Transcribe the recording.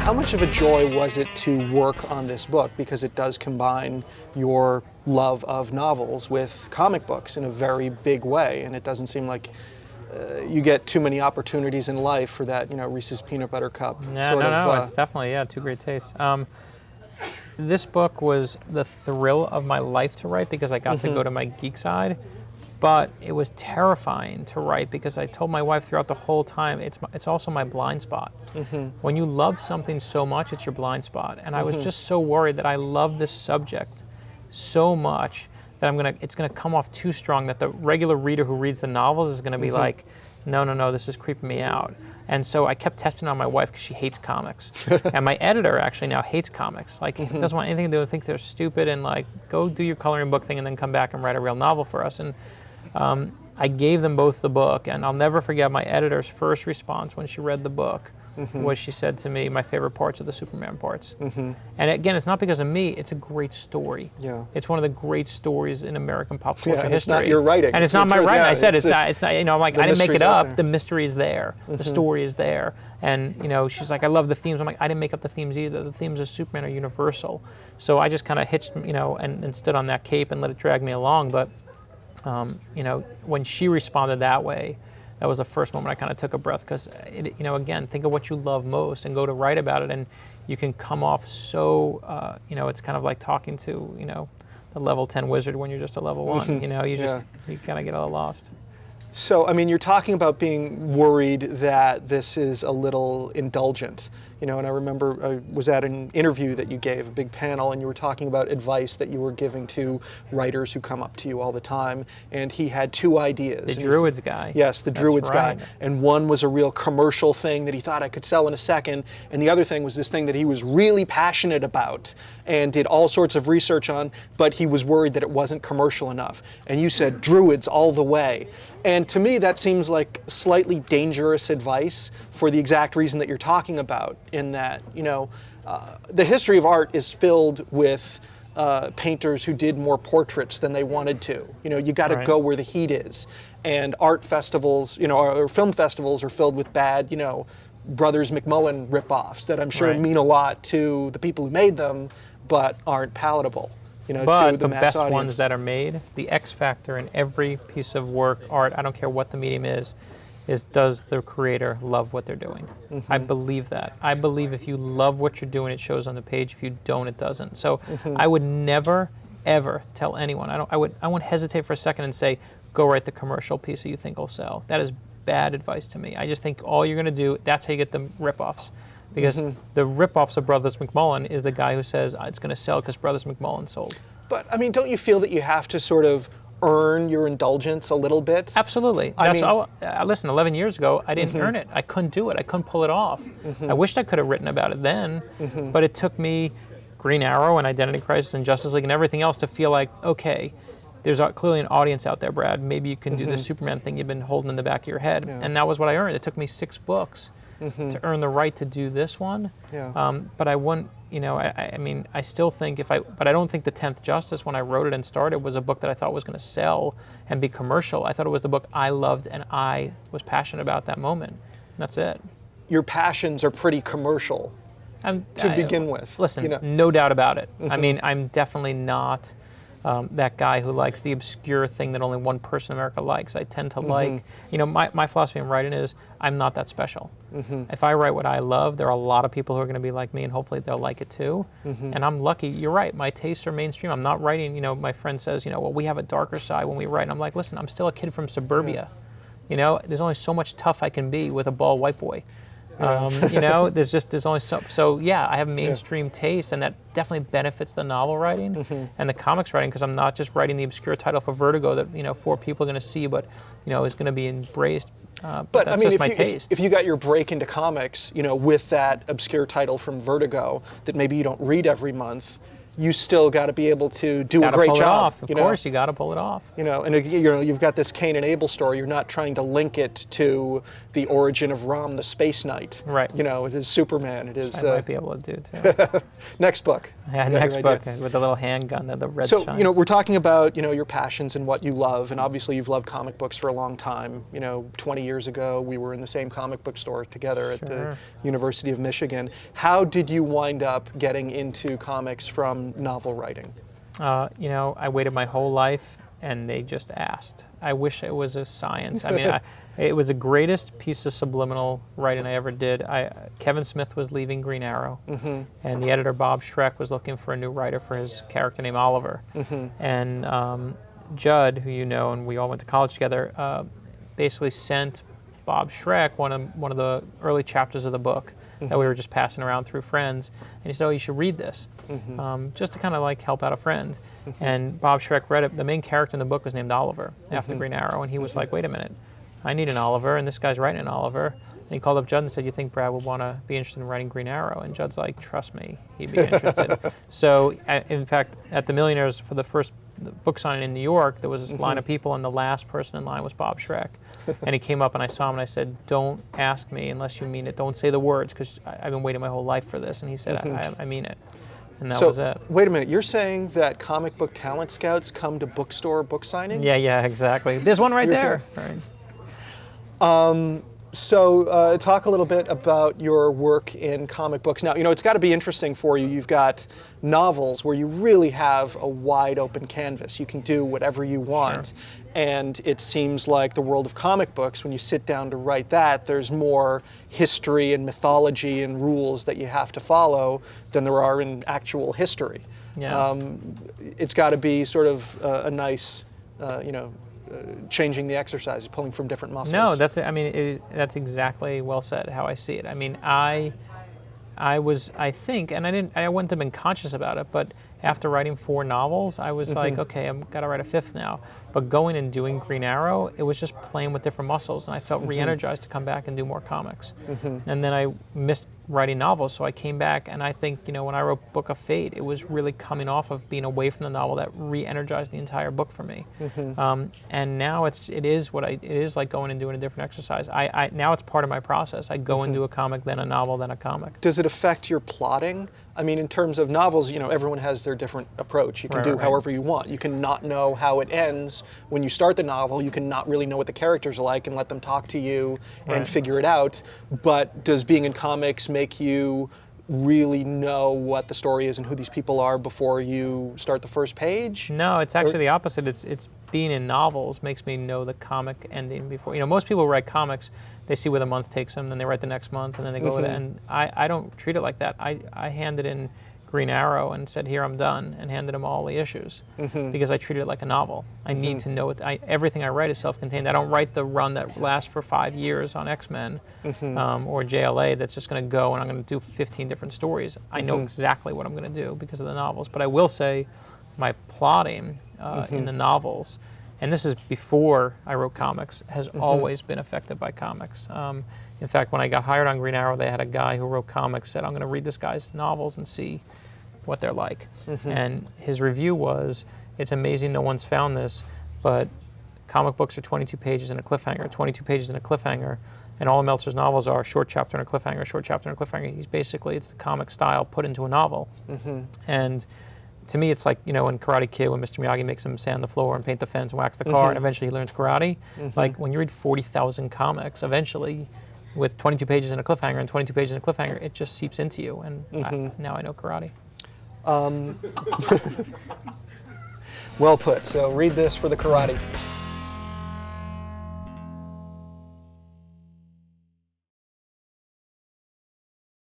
How much of a joy was it to work on this book, because it does combine your love of novels with comic books in a very big way, and it doesn't seem like you get too many opportunities in life for that, Reese's Peanut Butter Cup It's definitely, two great tastes. This book was the thrill of my life to write because I got to go to my geek side, but it was terrifying to write because I told my wife throughout the whole time, it's also my blind spot. When you love something so much, it's your blind spot. And I was just so worried that I love this subject so much that it's gonna come off too strong, that the regular reader who reads the novels is gonna be like, no, this is creeping me out. And so I kept testing on my wife because she hates comics. And my editor actually now hates comics. Like, doesn't want anything to do with, think they're stupid, and like, go do your coloring book thing and then come back and write a real novel for us. And I gave them both the book, and I'll never forget my editor's first response when she read the book was she said to me, my favorite parts are the Superman parts. And again, it's not because of me, it's a great story. Yeah. It's one of the great stories in American pop culture history. It's not your writing. And it's not my writing. I said it's not, I'm like, I didn't make it up, the mystery is there, the story is there. And she's like, I love the themes. I'm like, I didn't make up the themes either. The themes of Superman are universal. So I just kind of hitched, and stood on that cape and let it drag me along. But when she responded that way, that was the first moment I kind of took a breath, because, again, think of what you love most and go to write about it, and you can come off so, it's kind of like talking to, the level 10 wizard when you're just a level 1, you kind of get all lost. So, you're talking about being worried that this is a little indulgent, and I remember I was at an interview that you gave, a big panel, and you were talking about advice that you were giving to writers who come up to you all the time, and he had 2 ideas. The Druids guy. Yes, the Druids guy. And one was a real commercial thing that he thought I could sell in a second, and the other thing was this thing that he was really passionate about and did all sorts of research on, but he was worried that it wasn't commercial enough. And you said Druids all the way. And to me, that seems like slightly dangerous advice for the exact reason that you're talking about, in that, the history of art is filled with painters who did more portraits than they wanted to. You got to go where the heat is. And art festivals, or film festivals are filled with bad, Brothers McMullen ripoffs that I'm sure mean a lot to the people who made them, but aren't palatable. But to the best audience. Ones that are made, the X factor in every piece of work, art, I don't care what the medium is does the creator love what they're doing? I believe that. I believe if you love what you're doing, it shows on the page. If you don't, it doesn't. So I would never, ever tell anyone, I wouldn't hesitate for a second and say, go write the commercial piece that you think will sell. That is bad advice to me. I just think all you're going to do, that's how you get the ripoffs. Because the ripoffs of Brothers McMullen is the guy who says it's going to sell because Brothers McMullen sold. But, don't you feel that you have to sort of earn your indulgence a little bit? Absolutely. Listen, 11 years ago, I didn't earn it. I couldn't do it. I couldn't pull it off. I wished I could have written about it then, but it took me Green Arrow and Identity Crisis and Justice League and everything else to feel like, okay, there's clearly an audience out there, Brad. Maybe you can do the Superman thing you've been holding in the back of your head. Yeah. And that was what I earned. It took me 6 books to earn the right to do this one. Yeah. But I wouldn't, I still think but I don't think The 10th Justice, when I wrote it and started, was a book that I thought was going to sell and be commercial. I thought it was the book I loved and I was passionate about at that moment. And that's it. Your passions are pretty commercial to begin with. Listen, no doubt about it. I'm definitely not that guy who likes the obscure thing that only one person in America likes. I tend to like, my philosophy in writing is I'm not that special. If I write what I love, there are a lot of people who are going to be like me, and hopefully they'll like it too. And I'm lucky. You're right. My tastes are mainstream. I'm not writing, my friend says, well, we have a darker side when we write. And I'm like, listen, I'm still a kid from suburbia. There's only so much tough I can be with a bald white boy. There's only so yeah, I have mainstream taste, and that definitely benefits the novel writing and the comics writing, because I'm not just writing the obscure title for Vertigo that 4 people are going to see, but is going to be embraced. But that's just my taste. If you got your break into comics, with that obscure title from Vertigo that maybe you don't read every month, you still got to be able to do a great job. Of course, you got to pull it off. And you've got this Cain and Abel story. You're not trying to link it to the origin of Rom, the Space Knight. Right. It is Superman. It is. I might be able to do too. Next book. Yeah, next book with the little handgun, the red So, shine. you know, we're talking about, you know, your passions and what you love, and obviously you've loved comic books for a long time. You know, 20 years ago, we were in the same comic book store together at the University of Michigan. How did you wind up getting into comics from novel writing? You know, I waited my whole life, and they just asked. I wish it was a science. I mean, it was the greatest piece of subliminal writing I ever did. Kevin Smith was leaving Green Arrow, and the editor, Bob Schreck, was looking for a new writer for his character named Oliver. And Judd, who you know, and we all went to college together, basically sent Bob Schreck one of the early chapters of the book that we were just passing around through friends. And he said, oh, you should read this, just to kind of like help out a friend. And Bob Schreck read it. The main character in the book was named Oliver, after Green Arrow. And he was like, wait a minute, I need an Oliver, and this guy's writing an Oliver. And he called up Judd and said, you think Brad would want to be interested in writing Green Arrow? And Judd's like, trust me, he'd be interested. So, in fact, at the Millionaires, for the first book signing in New York, there was this line of people, and the last person in line was Bob Schreck. And he came up, and I saw him, and I said, don't ask me unless you mean it. Don't say the words, because I've been waiting my whole life for this. And he said, I mean it. And that was it. Wait a minute, you're saying that comic book talent scouts come to bookstore book signings? Yeah, exactly. There's one right there. Right. So talk a little bit about your work in comic books. Now, you know, it's got to be interesting for you. You've got novels where you really have a wide open canvas. You can do whatever you want. Sure. And it seems like the world of comic books, when you sit down to write that, there's more history and mythology and rules that you have to follow than there are in actual history. Yeah. It's got to be sort of a nice, changing the exercise, pulling from different muscles. No, that's exactly well said, how I see it. I mean, I think, and I wouldn't have been conscious about it, but after writing 4 novels, I was like, okay, I've got to write a 5th now. But going and doing Green Arrow, it was just playing with different muscles, and I felt re-energized to come back and do more comics. And then I missed writing novels, so I came back, and I think, you know, when I wrote Book of Fate, it was really coming off of being away from the novel that re-energized the entire book for me. And now it is like going and doing a different exercise. Now it's part of my process. I go and do a comic, then a novel, then a comic. Does it affect your plotting? I mean, in terms of novels, you know, everyone has their different approach. You can do however you want. You can not know how it ends. When you start the novel, you can not really know what the characters are like and let them talk to you and figure it out. But does being in comics make you really know what the story is and who these people are before you start the first page? No, it's actually the opposite. It's being in novels makes me know the comic ending before. You know, most people write comics, they see where the month takes them, then they write the next month, and then they go with it. And I don't treat it like that. I handed in Green Arrow and said, here, I'm done, and handed him all the issues because I treated it like a novel. I need to know it. Everything I write is self-contained. I don't write the run that lasts for 5 years on X-Men or JLA that's just going to go and I'm going to do 15 different stories. I know exactly what I'm going to do because of the novels. But I will say my plotting in the novels, and this is before I wrote comics, has always been affected by comics. In fact, when I got hired on Green Arrow, they had a guy who wrote comics, said, I'm going to read this guy's novels and see what they're like. And his review was, it's amazing no one's found this, but comic books are 22 pages and a cliffhanger, 22 pages and a cliffhanger, and all of Meltzer's novels are short chapter and a cliffhanger, short chapter and a cliffhanger. It's the comic style put into a novel. And to me, it's like, you know, in Karate Kid, when Mr. Miyagi makes him sand the floor and paint the fence and wax the car, and eventually he learns karate. Like, when you read 40,000 comics, eventually, with 22 pages and a cliffhanger and 22 pages and a cliffhanger, it just seeps into you, and now I know karate. Well put. So read this for the karate.